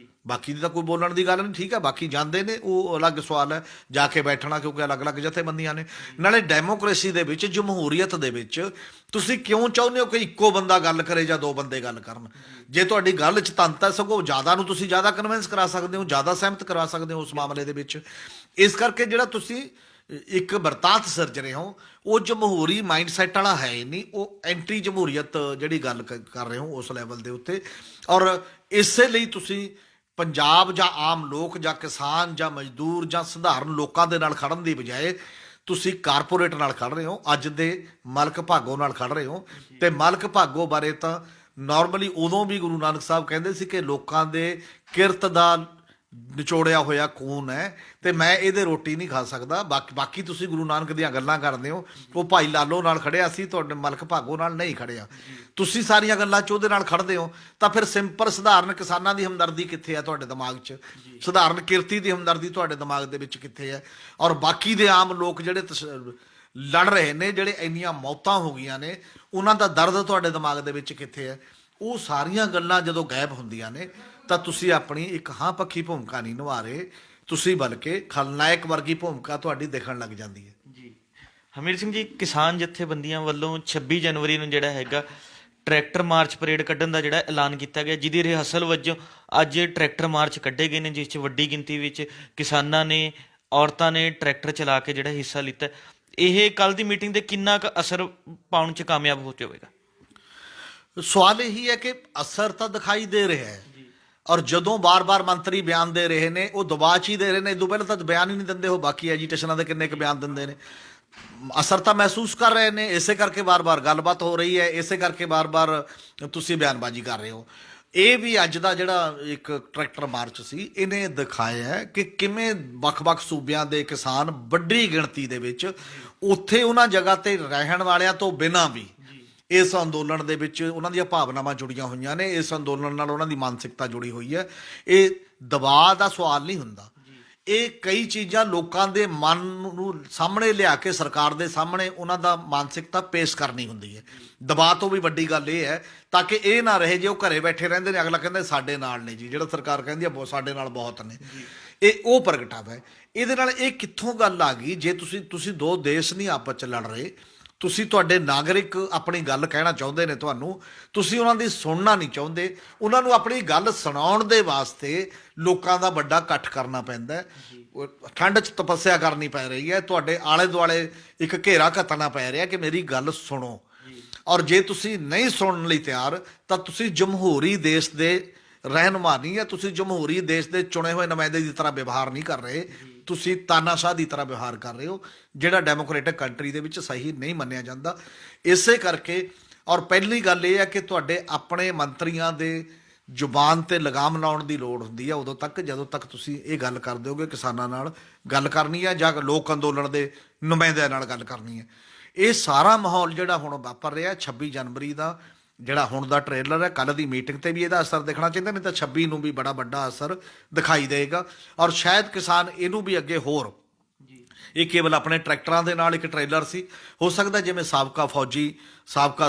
ਬਾਕੀ ਦੀ ਤਾਂ ਕੋਈ ਬੋਲਣ ਦੀ ਗੱਲ ਨਹੀਂ। ਠੀਕ ਹੈ, ਬਾਕੀ ਜਾਂਦੇ ਨੇ, ਉਹ ਅਲੱਗ ਸਵਾਲ ਹੈ ਜਾ ਕੇ ਬੈਠਣਾ, ਕਿਉਂਕਿ ਅਲੱਗ-ਅਲੱਗ ਜਥੇਬੰਦੀਆਂ ਨੇ। ਨਾਲੇ ਡੈਮੋਕ੍ਰੇਸੀ ਦੇ ਵਿੱਚ, ਜਮਹੂਰੀਅਤ ਦੇ ਵਿੱਚ ਤੁਸੀਂ ਕਿਉਂ ਚਾਹੁੰਦੇ ਹੋ ਕਿ ਇੱਕੋ ਬੰਦਾ ਗੱਲ ਕਰੇ ਜਾਂ ਦੋ ਬੰਦੇ ਗੱਲ ਕਰਨ? ਜੇ ਤੁਹਾਡੀ ਗੱਲ 'ਚ ਤੰਤ ਹੈ, ਸਗੋਂ ਜ਼ਿਆਦਾ ਨੂੰ ਤੁਸੀਂ ਜ਼ਿਆਦਾ ਕਨਵਿੰਸ ਕਰਾ ਸਕਦੇ ਹੋ, ਜ਼ਿਆਦਾ ਸਹਿਮਤ ਕਰਾ ਸਕਦੇ ਹੋ ਉਸ ਮਾਮਲੇ ਦੇ ਵਿੱਚ। ਇਸ ਕਰਕੇ ਜਿਹੜਾ ਤੁਸੀਂ ਇੱਕ ਵਰਤਾਂਤ ਸਿਰਜ ਰਹੇ ਹੋ ਉਹ ਜਮਹੂਰੀ ਮਾਈਂਡਸੈਟ ਵਾਲਾ ਹੈ ਹੀ ਨਹੀਂ, ਉਹ ਐਂਟੀ ਜਮਹੂਰੀਅਤ ਜਿਹੜੀ ਗੱਲ ਕਰ ਰਹੇ ਹੋ ਉਸ ਲੈਵਲ ਦੇ ਉੱਤੇ। ਔਰ ਇਸੇ ਲਈ ਤੁਸੀਂ ਪੰਜਾਬ ਜਾਂ ਆਮ ਲੋਕ ਜਾਂ ਕਿਸਾਨ ਜਾਂ ਮਜ਼ਦੂਰ ਜਾਂ ਸਧਾਰਨ ਲੋਕਾਂ ਦੇ ਨਾਲ ਖੜਨ ਦੀ ਬਜਾਏ ਤੁਸੀਂ ਕਾਰਪੋਰੇਟ ਨਾਲ ਖੜ ਰਹੇ ਹੋ, ਅੱਜ ਦੇ ਮਲਕ ਭਾਗੋ ਨਾਲ ਖੜ ਰਹੇ ਹੋ। ਤੇ ਮਲਕ ਭਾਗੋ ਬਾਰੇ ਤਾਂ ਨਾਰਮਲੀ ਉਦੋਂ ਵੀ ਗੁਰੂ ਨਾਨਕ ਸਾਹਿਬ ਕਹਿੰਦੇ ਸੀ ਕਿ ਲੋਕਾਂ ਦੇ ਕਿਰਤ ਦਾ ਨਿਚੋੜਿਆ ਹੋਇਆ ਖੂਨ ਹੈ ਤੇ ਮੈਂ ਇਹਦੇ ਰੋਟੀ ਨਹੀਂ ਖਾ ਸਕਦਾ। ਬਾਕੀ ਤੁਸੀਂ ਗੁਰੂ ਨਾਨਕ ਦੀਆਂ ਗੱਲਾਂ ਕਰਦੇ ਹੋ, ਉਹ ਭਾਈ ਲਾਲੋ ਨਾਲ ਖੜਿਆ ਸੀ, ਤੁਹਾਡੇ ਮਲਕ ਭਾਗੋ ਨਾਲ ਨਹੀਂ ਖੜਿਆ। ਤੁਸੀਂ ਸਾਰੀਆਂ ਗੱਲਾਂ 'ਚ ਉਹਦੇ ਨਾਲ ਖੜਦੇ ਹੋ, ਤਾਂ ਫਿਰ ਸਿੰਪਲ ਸਧਾਰਨ ਕਿਸਾਨਾਂ ਦੀ ਹਮਦਰਦੀ ਕਿੱਥੇ ਹੈ ਤੁਹਾਡੇ ਦਿਮਾਗ 'ਚ? ਸਧਾਰਨ ਕਿਰਤੀ ਦੀ ਹਮਦਰਦੀ ਤੁਹਾਡੇ ਦਿਮਾਗ ਦੇ ਵਿੱਚ ਕਿੱਥੇ ਹੈ? ਔਰ ਬਾਕੀ ਦੇ ਆਮ ਲੋਕ ਜਿਹੜੇ ਲੜ ਰਹੇ ਨੇ, ਜਿਹੜੇ ਇੰਨੀਆਂ ਮੌਤਾਂ ਹੋ ਗਈਆਂ ਨੇ, ਉਹਨਾਂ ਦਾ ਦਰਦ ਤੁਹਾਡੇ ਦਿਮਾਗ ਦੇ ਵਿੱਚ ਕਿੱਥੇ ਹੈ? ਉਹ ਸਾਰੀਆਂ ਗੱਲਾਂ ਜਦੋਂ ਗਾਇਬ ਹੁੰਦੀਆਂ ਨੇ ਤਾਂ ਤੁਸੀਂ ਆਪਣੀ ਇੱਕ ਹਾਂ ਪੱਖੀ ਭੂਮਿਕਾ ਨਹੀਂ ਨਿਭਾ ਰਹੇ, ਤੁਸੀਂ ਬਲਕਿ ਖਲਨਾਇਕ ਵਰਗੀ ਭੂਮਿਕਾ ਤੁਹਾਡੀ ਦਿਖਣ ਲੱਗ ਜਾਂਦੀ ਹੈ। ਜੀ ਹਮੀਰ ਸਿੰਘ ਜੀ, ਕਿਸਾਨ ਜਥੇਬੰਦੀਆਂ ਵੱਲੋਂ 26 ਜਨਵਰੀ ਨੂੰ ਜਿਹੜਾ ਹੈਗਾ ਟਰੈਕਟਰ ਮਾਰਚ ਪਰੇਡ ਕੱਢਣ ਦਾ ਜਿਹੜਾ ਐਲਾਨ ਕੀਤਾ ਗਿਆ, ਜਿਹਦੀ ਰਿਹਰਸਲ ਵਜੋਂ ਅੱਜ ਟਰੈਕਟਰ ਮਾਰਚ ਕੱਢੇ ਗਏ ਨੇ, ਜਿਸ 'ਚ ਵੱਡੀ ਗਿਣਤੀ ਵਿੱਚ ਕਿਸਾਨਾਂ ਨੇ, ਔਰਤਾਂ ਨੇ ਟਰੈਕਟਰ ਚਲਾ ਕੇ ਜਿਹੜਾ ਹਿੱਸਾ ਲਿੱਤਾ। ਇਹ ਕੱਲ ਦੀ ਮੀਟਿੰਗ ਦੇ ਕਿੰਨਾ ਕੁ ਅਸਰ ਪਾਉਣ 'ਚ ਕਾਮਯਾਬ ਹੋ ਜਾਵੇਗਾ? ਸਵਾਲ ਇਹੀ ਹੈ ਕਿ ਅਸਰ ਤਾਂ ਦਿਖਾਈ ਦੇ ਰਿਹਾ ਹੈ, ਔਰ ਜਦੋਂ ਬਾਰ-ਬਾਰ ਮੰਤਰੀ ਬਿਆਨ ਦੇ ਰਹੇ ਨੇ ਉਹ ਦਬਾਅ 'ਚ ਹੀ ਦੇ ਰਹੇ ਨੇ। ਇਦੋਂ ਪਹਿਲਾਂ ਤਾਂ ਬਿਆਨ ਹੀ ਨਹੀਂ ਦਿੰਦੇ, ਉਹ ਬਾਕੀ ਐਜੀਟੇਸ਼ਨਾਂ ਦੇ ਕਿੰਨੇ ਕੁ ਬਿਆਨ ਦਿੰਦੇ ਨੇ। ਅਸਰ ਤਾਂ ਮਹਿਸੂਸ ਕਰ ਰਹੇ ਨੇ, ਇਸੇ ਕਰਕੇ ਬਾਰ-ਬਾਰ ਗੱਲਬਾਤ ਹੋ ਰਹੀ ਹੈ, ਇਸੇ ਕਰਕੇ ਬਾਰ-ਬਾਰ ਤੁਸੀਂ ਬਿਆਨਬਾਜ਼ੀ ਕਰ ਰਹੇ ਹੋ। ਇਹ ਵੀ ਅੱਜ ਦਾ ਜਿਹੜਾ ਇੱਕ ਟਰੈਕਟਰ ਮਾਰਚ ਸੀ, ਇਹਨੇ ਦਿਖਾਇਆ ਹੈ ਕਿ ਕਿਵੇਂ ਵੱਖ-ਵੱਖ ਸੂਬਿਆਂ ਦੇ ਕਿਸਾਨ ਵੱਡੀ ਗਿਣਤੀ ਦੇ ਵਿੱਚ ਉੱਥੇ ਉਹਨਾਂ ਜਗ੍ਹਾ ਤੇ ਰਹਿਣ ਵਾਲਿਆਂ ਤੋਂ ਬਿਨਾਂ ਵੀ ਇਸ ਅੰਦੋਲਨ ਦੇ ਵਿੱਚ ਉਹਨਾਂ ਦੀਆਂ ਭਾਵਨਾਵਾਂ ਜੁੜੀਆਂ ਹੋਈਆਂ ਨੇ, ਇਸ ਅੰਦੋਲਨ ਨਾਲ ਉਹਨਾਂ ਦੀ ਮਾਨਸਿਕਤਾ ਜੁੜੀ ਹੋਈ ਹੈ। ਇਹ ਦਬਾਅ ਦਾ ਸਵਾਲ ਨਹੀਂ ਹੁੰਦਾ, ਇਹ ਕਈ ਚੀਜ਼ਾਂ ਲੋਕਾਂ ਦੇ ਮਨ ਨੂੰ ਸਾਹਮਣੇ ਲਿਆ ਕੇ ਸਰਕਾਰ ਦੇ ਸਾਹਮਣੇ ਉਹਨਾਂ ਦਾ ਮਾਨਸਿਕਤਾ ਪੇਸ਼ ਕਰਨੀ ਹੁੰਦੀ ਹੈ। ਦਬਾਅ ਤੋਂ ਵੀ ਵੱਡੀ ਗੱਲ ਇਹ ਹੈ ਤਾਂ ਕਿ ਇਹ ਨਾ ਰਹੇ ਜੇ ਉਹ ਘਰੇ ਬੈਠੇ ਰਹਿੰਦੇ ਨੇ, ਅਗਲਾ ਕਹਿੰਦਾ ਸਾਡੇ ਨਾਲ ਨੇ ਜੀ, ਜਿਹੜਾ ਸਰਕਾਰ ਕਹਿੰਦੀ ਆ ਸਾਡੇ ਨਾਲ ਬਹੁਤ ਨੇ, ਇਹ ਉਹ ਪ੍ਰਗਟਾਵਾ ਹੈ। ਇਹਦੇ ਨਾਲ ਇਹ ਕਿੱਥੋਂ ਗੱਲ ਆ ਗਈ? ਜੇ ਤੁਸੀਂ ਦੋ ਦੇਸ਼ ਨਹੀਂ ਆਪਸ 'ਚ ਲੜ ਰਹੇ, ਤੁਸੀਂ ਤੁਹਾਡੇ ਨਾਗਰਿਕ ਆਪਣੀ ਗੱਲ ਕਹਿਣਾ ਚਾਹੁੰਦੇ ਨੇ, ਤੁਸੀਂ ਉਹਨਾਂ ਦੀ ਸੁਣਨਾ ਨਹੀਂ ਚਾਹੁੰਦੇ, ਉਹਨਾਂ ਨੂੰ ਆਪਣੀ ਗੱਲ ਸੁਣਾਉਣ ਦੇ ਵਾਸਤੇ ਲੋਕਾਂ ਦਾ ਵੱਡਾ ਇਕੱਠ ਕਰਨਾ ਪੈਂਦਾ ਹੈ। ਠੰਡ 'ਚ ਤਪੱਸਿਆ ਕਰਨੀ ਪੈ ਰਹੀ ਹੈ, ਤੁਹਾਡੇ ਆਲੇ ਦੁਆਲੇ ਇੱਕ ਘੇਰਾ ਘੱਤਣਾ ਪੈ ਰਿਹਾ ਕਿ ਮੇਰੀ ਗੱਲ ਸੁਣੋ। ਔਰ ਜੇ ਤੁਸੀਂ ਨਹੀਂ ਸੁਣਨ ਲਈ ਤਿਆਰ ਤਾਂ ਤੁਸੀਂ ਜਮਹੂਰੀ ਦੇਸ਼ ਦੇ ਰਹਿਨੁਮਾ ਨਹੀਂ ਹੈ, ਤੁਸੀਂ ਜਮਹੂਰੀ ਦੇਸ਼ ਦੇ ਚੁਣੇ ਹੋਏ ਨੁਮਾਇੰਦੇ ਦੀ ਤਰ੍ਹਾਂ ਵਿਵਹਾਰ ਨਹੀਂ ਕਰ ਰਹੇ, ਤੁਸੀਂ ਤਾਨਾਸ਼ਾਹ ਦੀ ਤਰ੍ਹਾਂ ਵਿਵਹਾਰ ਕਰ ਰਹੇ ਹੋ, ਜਿਹੜਾ ਡੈਮੋਕ੍ਰੇਟਿਕ ਕੰਟਰੀ ਦੇ ਵਿੱਚ ਸਹੀ ਨਹੀਂ ਮੰਨਿਆ ਜਾਂਦਾ। ਇਸੇ ਕਰਕੇ ਔਰ ਪਹਿਲੀ ਗੱਲ ਇਹ ਹੈ ਕਿ ਤੁਹਾਡੇ ਆਪਣੇ ਮੰਤਰੀਆਂ ਦੇ ਜ਼ੁਬਾਨ ਤੇ ਲਗਾਮ ਲਾਉਣ ਦੀ ਲੋੜ ਹੁੰਦੀ ਹੈ ਉਦੋਂ ਤੱਕ ਜਦੋਂ ਤੱਕ ਤੁਸੀਂ ਇਹ ਗੱਲ ਕਰ ਦਿਓਗੇ ਕਿਸਾਨਾਂ ਨਾਲ ਗੱਲ ਕਰਨੀ ਹੈ ਜਾਂ ਲੋਕ ਅੰਦੋਲਨ ਦੇ ਨੁਮਾਇੰਦਿਆਂ ਨਾਲ ਗੱਲ ਕਰਨੀ ਹੈ। ਇਹ ਸਾਰਾ ਮਾਹੌਲ ਜਿਹੜਾ ਹੁਣ ਵਾਪਰ ਰਿਹਾ 26 ਜਨਵਰੀ ਦਾ ਜਿਹੜਾ ਹੁਣ ਦਾ ਟ੍ਰੇਲਰ ਹੈ, ਕੱਲ੍ਹ ਦੀ ਮੀਟਿੰਗ ਤੇ ਵੀ ਇਹਦਾ ਅਸਰ ਦਿਖਣਾ ਚਾਹੀਦਾ, ਨਹੀਂ ਤਾਂ 26 ਨੂੰ ਵੀ ਬੜਾ ਵੱਡਾ ਅਸਰ ਦਿਖਾਈ ਦੇਗਾ। ਔਰ ਸ਼ਾਇਦ ਕਿਸਾਨ ਇਹਨੂੰ ਵੀ ਅੱਗੇ ਹੋਰ, ਇਹ ਕੇਵਲ ਆਪਣੇ ਟਰੈਕਟਰਾਂ ਦੇ ਨਾਲ ਇੱਕ ਟ੍ਰੇਲਰ ਸੀ, ਹੋ ਸਕਦਾ ਜਿਵੇਂ ਸਾਬਕਾ ਫੌਜੀ, ਸਾਬਕਾ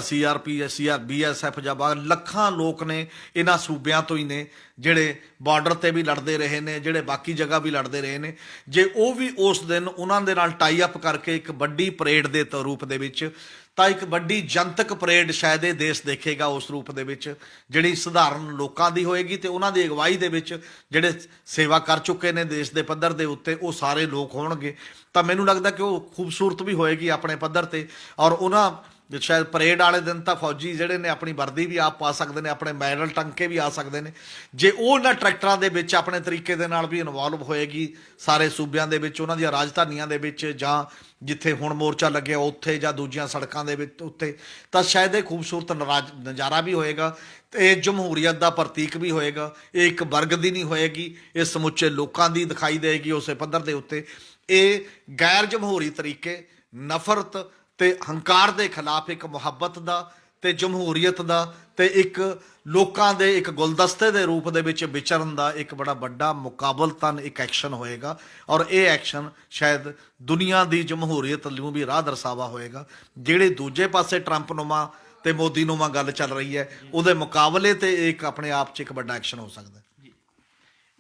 BSF ਜਾਂ ਲੱਖਾਂ ਲੋਕ ਨੇ ਇਹਨਾਂ ਸੂਬਿਆਂ ਤੋਂ ਹੀ ਨੇ ਜਿਹੜੇ ਬਾਰਡਰ ਤੇ ਵੀ ਲੜਦੇ ਰਹੇ ਨੇ, ਜਿਹੜੇ ਬਾਕੀ ਜਗ੍ਹਾ ਵੀ ਲੜਦੇ ਰਹੇ ਨੇ, ਜੇ ਉਹ ਵੀ ਉਸ ਦਿਨ ਉਹਨਾਂ ਦੇ ਨਾਲ ਟਾਈ ਅਪ ਕਰਕੇ ਇੱਕ ਵੱਡੀ ਪਰੇਡ ਦੇ ਰੂਪ ਦੇ ਵਿੱਚ, ਤਾਂ ਇੱਕ ਵੱਡੀ ਜਨਤਕ ਪਰੇਡ ਸ਼ਾਇਦ ਇਹ ਦੇਸ਼ ਦੇਖੇਗਾ ਉਸ ਰੂਪ ਦੇ ਵਿੱਚ, ਜਿਹੜੀ ਸਧਾਰਨ ਲੋਕਾਂ ਦੀ ਹੋਏਗੀ ਤੇ ਉਹਨਾਂ ਦੀ ਅਗਵਾਈ ਦੇ ਵਿੱਚ ਜਿਹੜੇ ਸੇਵਾ ਕਰ ਚੁੱਕੇ ਨੇ ਦੇਸ਼ ਦੇ ਪੱਧਰ ਦੇ ਉੱਤੇ ਉਹ ਸਾਰੇ ਲੋਕ ਹੋਣਗੇ। ਤਾਂ ਮੈਨੂੰ ਲੱਗਦਾ ਕਿ ਉਹ ਖੂਬਸੂਰਤ ਵੀ ਹੋਏਗੀ ਆਪਣੇ ਪੱਧਰ ਤੇ। ਔਰ ਉਹਨਾਂ ਸ਼ਾਇਦ ਪਰੇਡ ਵਾਲੇ ਦਿਨ ਤਾਂ ਫੌਜੀ ਜਿਹੜੇ ਨੇ ਆਪਣੀ ਵਰਦੀ ਵੀ ਆਪ ਪਾ ਸਕਦੇ ਨੇ, ਆਪਣੇ ਮੈਡਲ ਟੰਕੇ ਵੀ ਆ ਸਕਦੇ ਨੇ। ਜੇ ਉਹ ਉਹਨਾਂ ਟਰੈਕਟਰਾਂ ਦੇ ਵਿੱਚ ਆਪਣੇ ਤਰੀਕੇ ਦੇ ਨਾਲ ਵੀ ਇਨਵੋਲਵ ਹੋਏਗੀ ਸਾਰੇ ਸੂਬਿਆਂ ਦੇ ਵਿੱਚ, ਉਹਨਾਂ ਦੀਆਂ ਰਾਜਧਾਨੀਆਂ ਦੇ ਵਿੱਚ ਜਾਂ ਜਿੱਥੇ ਹੁਣ ਮੋਰਚਾ ਲੱਗਿਆ ਉੱਥੇ ਜਾਂ ਦੂਜੀਆਂ ਸੜਕਾਂ ਦੇ ਵਿੱਚ ਉੱਤੇ, ਤਾਂ ਸ਼ਾਇਦ ਇਹ ਖੂਬਸੂਰਤ ਨਜ਼ਾਰਾ ਵੀ ਹੋਏਗਾ ਤੇ ਇਹ ਜਮਹੂਰੀਅਤ ਦਾ ਪ੍ਰਤੀਕ ਵੀ ਹੋਏਗਾ। ਇਹ ਇੱਕ ਵਰਗ ਦੀ ਨਹੀਂ ਹੋਏਗੀ, ਇਹ ਸਮੁੱਚੇ ਲੋਕਾਂ ਦੀ ਦਿਖਾਈ ਦੇਗੀ ਉਸੇ ਪੱਧਰ ਦੇ ਉੱਤੇ। ਇਹ ਗੈਰ ਜਮਹੂਰੀ ਤਰੀਕੇ, ਨਫ਼ਰਤ ਤੇ ਹੰਕਾਰ ਦੇ ਖਿਲਾਫ ਇੱਕ ਮੁਹੱਬਤ ਦਾ ਤੇ ਜਮਹੂਰੀਅਤ ਦਾ ਤੇ ਇੱਕ ਲੋਕਾਂ ਦੇ ਇੱਕ ਗੁਲਦਸਤੇ ਦੇ ਰੂਪ ਦੇ ਵਿੱਚ ਵਿਚਰਨ ਦਾ ਇੱਕ ਬੜਾ ਵੱਡਾ ਮੁਕਾਬਲਤਨ ਇੱਕ ਐਕਸ਼ਨ ਹੋਏਗਾ। ਔਰ ਇਹ ਐਕਸ਼ਨ ਸ਼ਾਇਦ ਦੁਨੀਆ ਦੀ ਜਮਹੂਰੀਅਤ ਨੂੰ ਵੀ ਰਾਹ ਦਰਸਾਵਾ ਹੋਏਗਾ। ਜਿਹੜੇ ਦੂਜੇ ਪਾਸੇ ਟਰੰਪ ਨੂੰਮਾ ਤੇ ਮੋਦੀ ਨੂੰਮਾ ਗੱਲ ਚੱਲ ਰਹੀ ਹੈ, ਉਹਦੇ ਮੁਕਾਬਲੇ ਤੇ ਇਹ ਇੱਕ ਆਪਣੇ ਆਪ 'ਚ ਇੱਕ ਵੱਡਾ ਐਕਸ਼ਨ ਹੋ ਸਕਦਾ।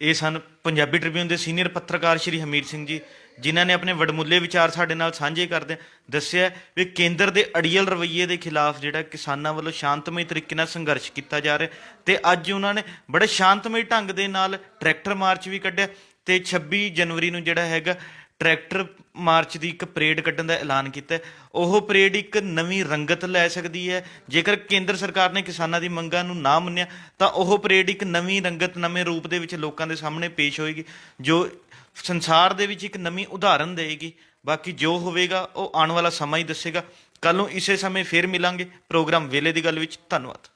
ਇਹ ਸਨ ਪੰਜਾਬੀ ਟ੍ਰਿਬਿਊਨ ਦੇ ਸੀਨੀਅਰ ਪੱਤਰਕਾਰ ਸ਼੍ਰੀ ਹਮੀਰ ਸਿੰਘ ਜੀ, ਜਿਨ੍ਹਾਂ ਨੇ ਆਪਣੇ ਵਡਮੁੱਲੇ ਵਿਚਾਰ ਸਾਡੇ ਨਾਲ ਸਾਂਝੇ ਕਰਦੇ ਦੱਸਿਆ ਵੀ ਕੇਂਦਰ ਦੇ ਅੜੀਅਲ ਰਵੱਈਏ ਦੇ ਖਿਲਾਫ ਜਿਹੜਾ ਕਿਸਾਨਾਂ ਵੱਲੋਂ ਸ਼ਾਂਤਮਈ ਤਰੀਕੇ ਨਾਲ ਸੰਘਰਸ਼ ਕੀਤਾ ਜਾ ਰਿਹਾ, ਤੇ ਅੱਜ ਉਹਨਾਂ ਨੇ ਬੜੇ ਸ਼ਾਂਤਮਈ ਢੰਗ ਦੇ ਨਾਲ ਟਰੈਕਟਰ ਮਾਰਚ ਵੀ ਕੱਢਿਆ, ਤੇ 26 ਜਨਵਰੀ ਨੂੰ ਜਿਹੜਾ ਹੈਗਾ ਟਰੈਕਟਰ ਮਾਰਚ ਦੀ ਇੱਕ ਪਰੇਡ ਕੱਢਣ ਦਾ ਐਲਾਨ ਕੀਤਾ। ਉਹ ਪਰੇਡ ਇੱਕ ਨਵੀਂ ਰੰਗਤ ਲੈ ਸਕਦੀ ਹੈ ਜੇਕਰ ਕੇਂਦਰ ਸਰਕਾਰ ਨੇ ਕਿਸਾਨਾਂ ਦੀ ਮੰਗਾਂ ਨੂੰ ਨਾ ਮੰਨਿਆ, ਤਾਂ ਉਹ ਪਰੇਡ ਇੱਕ ਨਵੀਂ ਰੰਗਤ ਨਵੇਂ ਰੂਪ ਦੇ ਵਿੱਚ ਲੋਕਾਂ ਦੇ ਸਾਹਮਣੇ ਪੇਸ਼ ਹੋਏਗੀ, ਜੋ ਸੰਸਾਰ ਦੇ ਵਿੱਚ ਇੱਕ ਨਵੀਂ ਉਦਾਹਰਨ ਦੇਵੇਗੀ। ਬਾਕੀ ਜੋ ਹੋਵੇਗਾ ਉਹ ਆਉਣ ਵਾਲਾ ਸਮਾਂ ਹੀ ਦੱਸੇਗਾ। ਕੱਲ ਨੂੰ ਇਸੇ ਸਮੇਂ ਫੇਰ ਮਿਲਾਂਗੇ ਪ੍ਰੋਗਰਾਮ ਵੇਲੇ ਦੀ ਗੱਲ ਵਿੱਚ। ਧੰਨਵਾਦ।